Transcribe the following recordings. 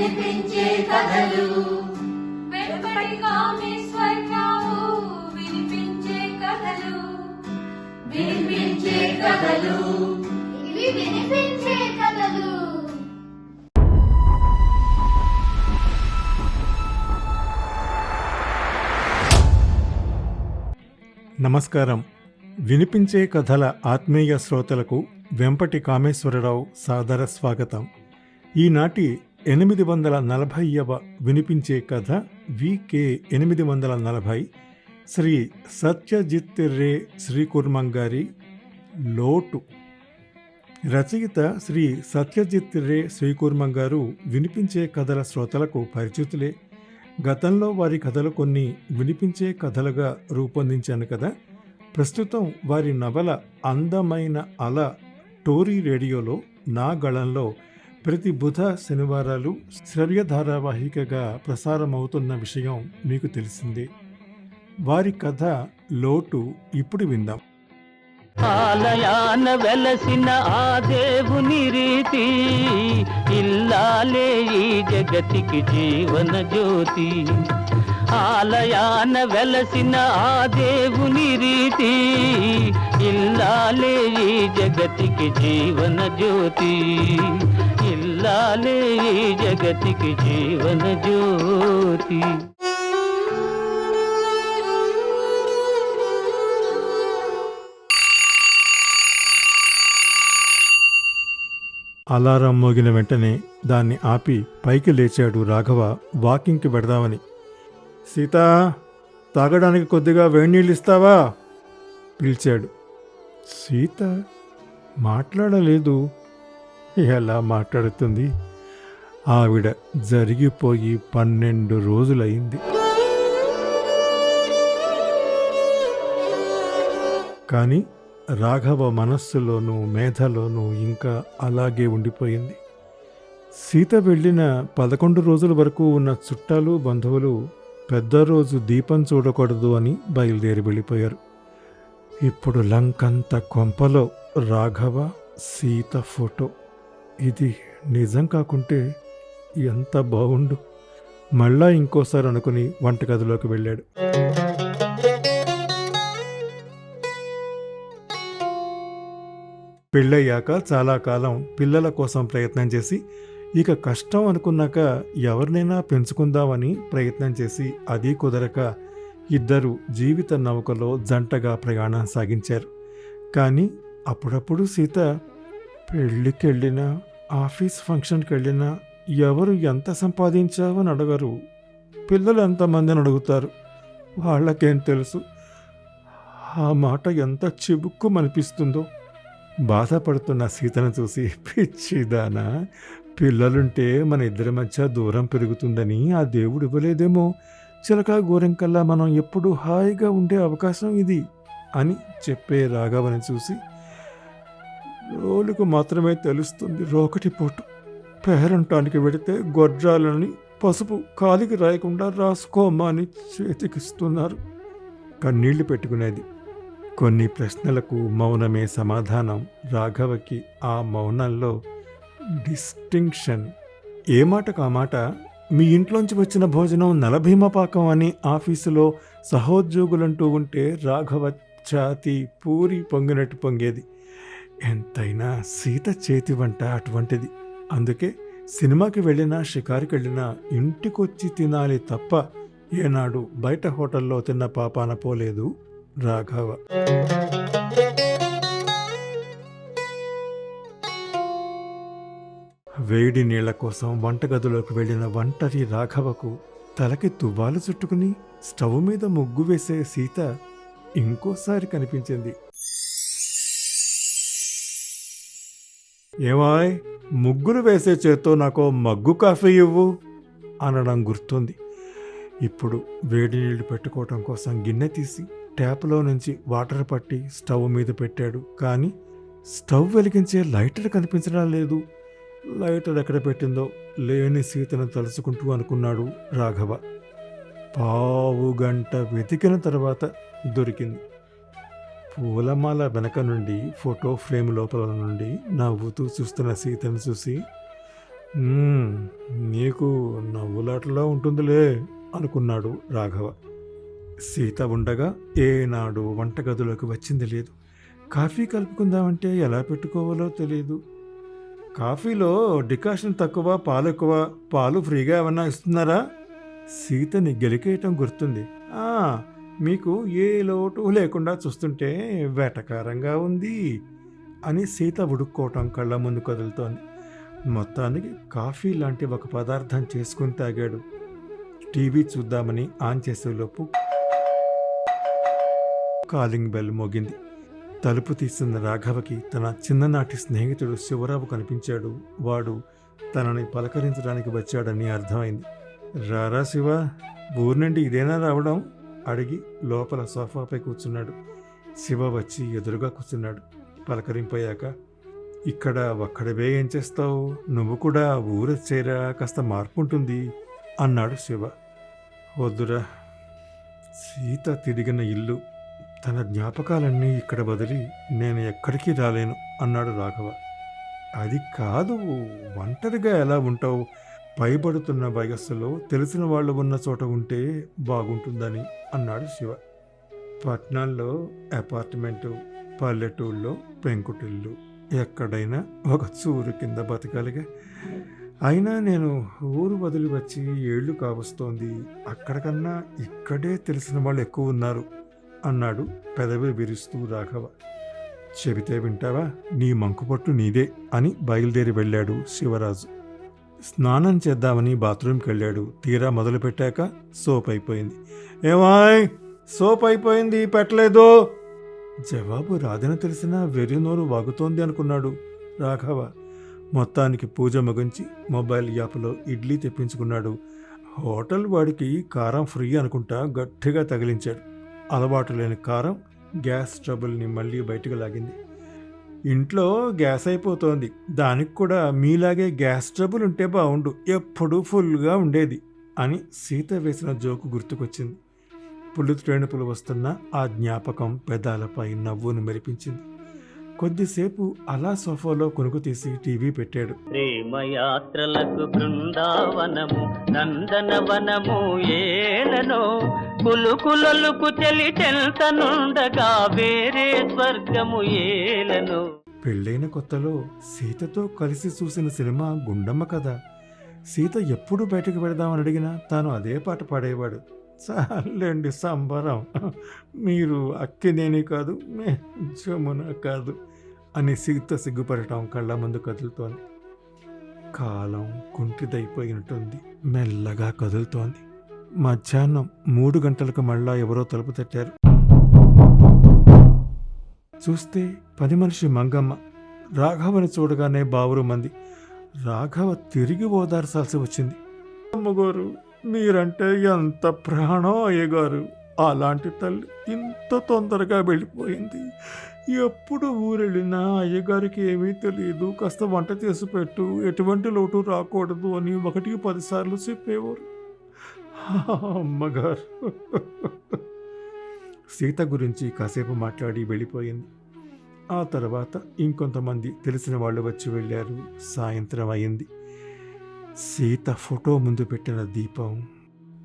వినిపించే కథలు వెంపటి కామేశ్వరరావు వినిపించే కథలు వినిపించే కథలు ఇవి వినిపించే కథలు. నమస్కారం. వినిపించే కథల ఆత్మీయ శ్రోతలకు వెంపటి కామేశ్వరరావు సాదర స్వాగతం. ఈనాటి 840వ వినిపించే కథ వికే 840 శ్రీ సత్యజిత్ రే శ్రీకుర్మంగారి లోటు. రచయిత శ్రీ సత్యజిత్ రే శ్రీకుర్మంగారు వినిపించే కథల శ్రోతలకు పరిచితులే. గతంలో వారి కథలు కొన్ని వినిపించే కథలుగా రూపొందించాను కదా. ప్రస్తుతం వారి నవల అందమైన అల టోరీ రేడియోలో నా గళంలో ప్రతి బుధ శనివారాలు శ్రవ్య ధారావాహికగా ప్రసారమవుతున్న విషయం మీకు తెలిసిందే. వారి కథ లోటు ఇప్పుడు విందాం. ఆలయాన వెలసిన ఆ దేవుని రీతి ఇల్లాలే ఈ జగతికి జీవన జ్యోతి. ఆలయాన వెలసిన ఆ దేవుని రీతి ఇల్లాలే ఈ జగతికి జీవన జ్యోతి. ఇల్లాలే ఈ జగతికి జీవన జ్యోతి. అలారం మోగిన వెంటనే దాన్ని ఆపి పైకి లేచాడు రాఘవ వాకింగ్కి వెడదామని. సీతా, తాగడానికి కొద్దిగా వేడినీళ్ళు ఇస్తావా పిలిచాడు. సీత మాట్లాడలేదు. ఎలా మాట్లాడుతుంది? ఆవిడ జరిగిపోయి 12 రోజులైంది. కానీ రాఘవ మనస్సులోనూ మేధలోనూ ఇంకా అలాగే ఉండిపోయింది. సీత వెళ్ళిన 11 రోజుల వరకు ఉన్న చుట్టాలు బంధువులు పెద్ద రోజు దీపం చూడకూడదు అని బయలుదేరి వెళ్ళిపోయారు. ఇప్పుడు లంకంత కొంపలో రాఘవ సీత ఫోటో. ఇది నిజం కాకుంటే ఎంత బాగుండు. మళ్ళా ఇంకోసారి అనుకుని వంటగదిలోకి వెళ్ళాడు. పెళ్ళయ్యాక చాలా కాలం పిల్లల కోసం ప్రయత్నం చేసి, ఇక కష్టం అనుకున్నాక ఎవరినైనా పెంచుకుందామని ప్రయత్నం చేసి అది కుదరక ఇద్దరు జీవిత నౌకలో జంటగా ప్రయాణం సాగించారు. కానీ అప్పుడప్పుడు సీత పెళ్ళికి వెళ్ళినా, ఆఫీస్ ఫంక్షన్కి వెళ్ళినా ఎవరు ఎంత సంపాదించావని అడగరు. పిల్లలు ఎంతమందిని అడుగుతారు. వాళ్ళకేం తెలుసు ఆ మాట ఎంత చిబుక్కుమనిపిస్తుందో. బాధపడుతున్న సీతను చూసి, పిచ్చిదానా, పిల్లలుంటే మన ఇద్దరి మధ్య దూరం పెరుగుతుందని ఆ దేవుడు ఇవ్వలేదేమో. చిలక గోరెంకల్లా మనం ఎప్పుడు హాయిగా ఉండే అవకాశం ఇది అని చెప్పే రాఘవని చూసి, రోలుకు మాత్రమే తెలుస్తుంది రోకటి పోటు. పేరంటానికి వెడితే గొడ్రాలని పసుపు కాలికి రాయకుండా రాసుకోమా అని చేతికిస్తున్నారు. కన్నీళ్లు పెట్టుకునేది. కొన్ని ప్రశ్నలకు మౌనమే సమాధానం. రాఘవకి ఆ మౌనంలో డిస్టింక్షన్. ఏ మాటకు ఆ మాట. మీ ఇంట్లోంచి వచ్చిన భోజనం నలభీమ పాకం అని ఆఫీసులో సహోద్యోగులంటూ ఉంటే రాఘవ ఛాతి పూరి పొంగినట్టు పొంగేది. ఎంతైనా సీత చేతి వంట అటువంటిది. అందుకే సినిమాకి వెళ్ళినా, షికారుకి వెళ్ళినా ఇంటికొచ్చి తినాలి తప్ప ఏనాడు బయట హోటల్లో తిన్న పాపాన పోలేదు రాఘవ. వేడి నీళ్ల కోసం వంటగదిలోకి వెళ్ళిన ఒంటరి రాఘవకు తలకి తువ్వాలు చుట్టుకుని స్టవ్ మీద ముగ్గు వేసే సీత ఇంకోసారి కనిపించింది. ఏమాయ్, ముగ్గురు వేసే చేత్తో నాకో మగ్గు కాఫీ ఇవ్వు అనడం గుర్తుంది. ఇప్పుడు వేడి నీళ్లు పెట్టుకోవటం కోసం గిన్నె తీసి ట్యాప్లో నుంచి వాటర్ పట్టి స్టవ్ మీద పెట్టాడు. కానీ స్టవ్ వెలిగించే లైటర్ కనిపించడం లేదు. లైటర్ ఎక్కడ పెట్టిందో లేని సీతను తలుచుకుంటూ అనుకున్నాడు రాఘవ. పావుగంట వెతికిన తర్వాత దొరికింది. పూలమాల వెనక నుండి ఫోటో ఫ్రేమ్ లోపల నుండి నవ్వుతూ చూస్తున్న సీతను చూసి, నీ నీకు నవ్వులాటలా ఉంటుందిలే అనుకున్నాడు రాఘవ. సీత ఉండగా ఏనాడు వంటగదిలోకి వచ్చింది లేదు. కాఫీ కలుపుకుందామంటే ఎలా పెట్టుకోవాలో తెలియదు. కాఫీలో డికాషన్ తక్కువ, పాలు ఎక్కువ, పాలు ఫ్రీగా ఏమన్నా ఇస్తున్నారా? సీతని గెలికేయటం గుర్తుంది. మీకు ఏ లోటు లేకుండా చూస్తుంటే వెటకారంగా ఉంది అని సీత ఉడుక్కోవటం కళ్ళ ముందు కదులుతోంది. మొత్తానికి కాఫీ లాంటి ఒక పదార్థం చేసుకుని తాగాడు. టీవీ చూద్దామని ఆన్ చేసేలోపు కాలింగ్ బెల్ మోగింది. తలుపు తీస్తున్న రాఘవకి తన చిన్ననాటి స్నేహితుడు శివరావు కనిపించాడు. వాడు తనని పలకరించడానికి వచ్చాడని అర్థమైంది. రారా శివ, ఊరి నుండి ఇదేనా రావడం అడిగి లోపల సోఫాపై కూర్చున్నాడు. శివ వచ్చి ఎదురుగా కూర్చున్నాడు. పలకరింపోయాక, ఇక్కడ ఒక్కడవే ఏం చేస్తావు, నువ్వు కూడా ఊరొచ్చేరా, కాస్త మార్పు ఉంటుంది అన్నాడు శివ. వద్దురా, సీత తిరిగిన ఇల్లు, తన జ్ఞాపకాలన్నీ ఇక్కడ వదిలి నేను ఎక్కడికి రాలేను అన్నాడు రాఘవ. అది కాదు, ఒంటరిగా ఎలా ఉంటావు, పైబడుతున్న వయస్సులో తెలిసిన వాళ్ళు ఉన్న చోట ఉంటే బాగుంటుందని అన్నాడు శివ. పట్నాల్లో అపార్ట్మెంటు, పల్లెటూళ్ళలో పెంకుటిల్లు, ఎక్కడైనా ఒక చూరు కింద బతకాలిగా. అయినా నేను ఊరు వదిలి వచ్చి ఏళ్ళు కావస్తోంది, అక్కడికన్నా ఇక్కడే తెలిసిన వాళ్ళు ఎక్కువ ఉన్నారు అన్నాడు పెదవి విరుస్తూ రాఘవ. చెబితే వింటావా, నీ మంకుపట్టు నీదే అని బయలుదేరి వెళ్ళాడు శివరాజు. స్నానం చేద్దామని బాత్రూమ్కి వెళ్ళాడు. తీరా మొదలుపెట్టాక సోప్ అయిపోయింది. ఏమాయ్, సోప్ అయిపోయింది, పెట్టలేదు. జవాబు రాదని తెలిసినా వెర్రినోరు వాగుతోంది అనుకున్నాడు రాఘవ. మొత్తానికి పూజ ముగించి మొబైల్ యాప్లో ఇడ్లీ తెప్పించుకున్నాడు. హోటల్ వాడికి కారం ఫ్రీ అనుకుంటా గట్టిగా తగిలించాడు. అలవాటు లేని కారం గ్యాస్ ట్రబుల్ని మళ్ళీ బయటకు లాగింది. ఇంట్లో గ్యాస్ అయిపోతోంది, దానికి కూడా మీలాగే గ్యాస్ ట్రబుల్ ఉంటే బాగుండు, ఎప్పుడూ ఫుల్గా ఉండేది అని సీత వేసిన జోకు గుర్తుకొచ్చింది. పులు త్రేణుపులు వస్తున్న ఆ జ్ఞాపకం పెదాలపై నవ్వును మెరిపించింది. కొద్దిసేపు అలా సోఫాలో కొనుక్కు తీసి టీవీ పెట్టాడు. ప్రేమయాత్రలకు బృందావనము నందనవనము ఏలనో, కులుకులలకు చెలి చెల్తనుండగా వేరే స్వర్గము ఏలనో. పెళ్ళైన కొత్తలో సీతతో కలిసి చూసిన సినిమా గుండమ్మ కథ. సీత ఎప్పుడు బయటకు పెడదామని అడిగినా తాను అదే పాట పాడేవాడు. చాలండి సంబరం, మీరు అక్కినేని కాదు, మే జమున కాదు అని సీత సిగ్గుపడటం కళ్ళ ముందు కదులుతోంది. కాలం కుంటిదైపోయినట్టుంది, మెల్లగా కదులుతోంది. మధ్యాహ్నం 3 గంటలకు మళ్ళా ఎవరో తలుపు తట్టారు. చూస్తే పని మనిషి మంగమ్మ. రాఘవని చూడగానే బావురు మంది. రాఘవ తిరిగి ఓదార్చాల్సి వచ్చింది. అమ్మగారు, మీరంటే ఎంత ప్రాణం అయ్యగారు, అలాంటి తల్లి ఇంత తొందరగా వెళ్ళిపోయింది. ఎప్పుడు ఊరెళ్ళినా అయ్యగారికి ఏమీ తెలియదు, కాస్త వంట చేసి పెట్టు, ఎటువంటి లోటు రాకూడదు అని 1-10 సార్లు చెప్పేవారు. అమ్మగారు. సీత గురించి కాసేపు మాట్లాడి వెళ్ళిపోయింది. ఆ తర్వాత ఇంకొంతమంది తెలిసిన వాళ్ళు వచ్చి వెళ్ళారు. సాయంత్రం అయింది. సీత ఫోటో ముందు పెట్టిన దీపం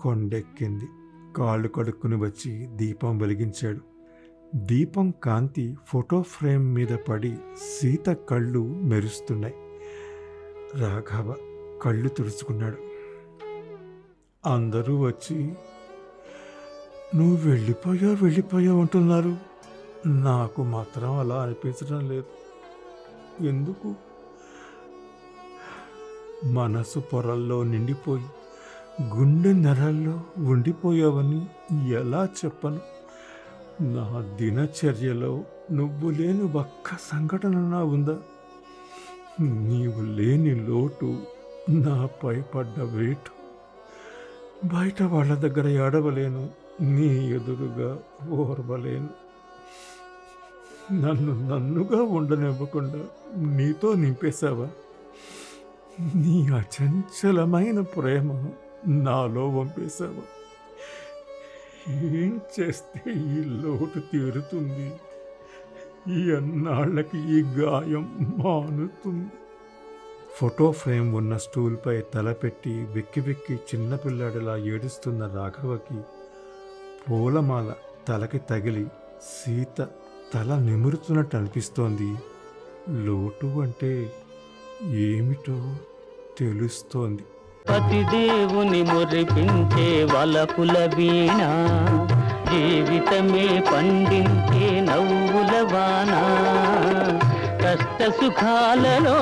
కొండెక్కింది. కాళ్ళు కడుక్కుని వచ్చి దీపం వెలిగించాడు. దీపం కాంతి ఫోటో ఫ్రేమ్ మీద పడి సీత కళ్ళు మెరుస్తున్నాయి. రాఘవ కళ్ళు తుడుచుకున్నాడు. అందరూ వచ్చి నువ్వు వెళ్ళిపోయావు అంటున్నారు. నాకు మాత్రం అలా అనిపించడం లేదు. ఎందుకు? మనసు పొరల్లో నిండిపోయి గుండె నెరల్లో ఉండిపోయావని ఎలా చెప్పను? నా దినచర్యలో నువ్వు లేని ఒక్క సంఘటన ఉందా? నీవు లేని లోటు, నాపై పడ్డ వేటు బయట వాళ్ళ దగ్గర ఏడవలేను, నీ ఎదురుగా ఓర్వలేను. నన్నుగా ఉండనివ్వకుండా నీతో నింపేశావా? నీ అచంచలమైన ప్రేమ నాలో పంపేశావా? ఏం చేస్తే ఈ లోటు తీరుతుంది? ఈ అన్నాళ్ళకి ఈ గాయం మానుతుంది? ఫోటో ఫ్రేమ్ ఉన్న స్టూల్పై తలపెట్టి వెక్కి వెక్కి చిన్నపిల్లాడిలా ఏడుస్తున్న రాఘవకి పూలమాల తలకి తగిలి సీత తల నిమురుతున్నట్టు అనిపిస్తోంది. లోటు అంటే ఏమిటో తెలుస్తోంది. పతిదేవుని మురిపించే వలపుల వీణ, జీవితమే పండించే నవ్వుల వాన, కష్ట సుఖాలలో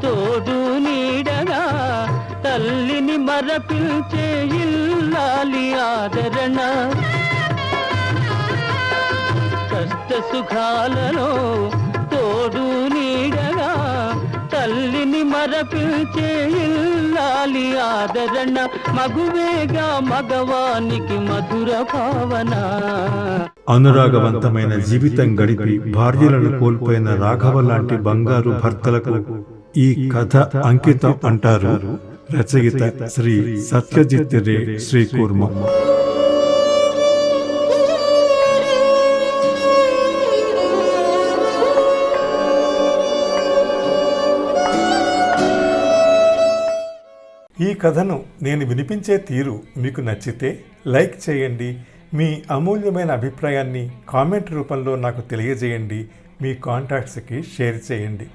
తోడు నీడగా తల్లిని మరపించే ఇల్లాలి ఆదరణ, కష్ట సుఖాలలో తోడు నీడగా తల్లిని మరపించే ఇల్లాలి ఆదరణ, మగువేగా మగవానికి మధుర భావన. అనురాగవంతమైన జీవితం గడిపి భార్యలను కోల్పోయిన రాఘవ లాంటి బంగారు భర్తలకు ఈ కథ అంకితం అంటారు రచయిత శ్రీ సత్యజిత్ రే శ్రీకూర్మ. ఈ కథను నేను వినిపించే తీరు మీకు నచ్చితే లైక్ చేయండి. మీ అమూల్యమైన అభిప్రాయాన్ని కామెంట్ రూపంలో నాకు తెలియజేయండి. మీ కాంటాక్ట్స్కి షేర్ చేయండి.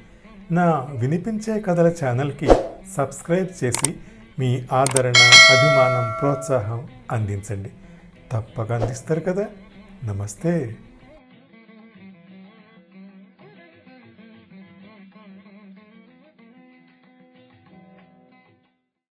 నా వినిపించే కథల ఛానల్కి సబ్స్క్రైబ్ చేసి మీ ఆదరణ, అభిమానం, ప్రోత్సాహం అందించండి. తప్పక అందిస్తారు కదా. నమస్తే.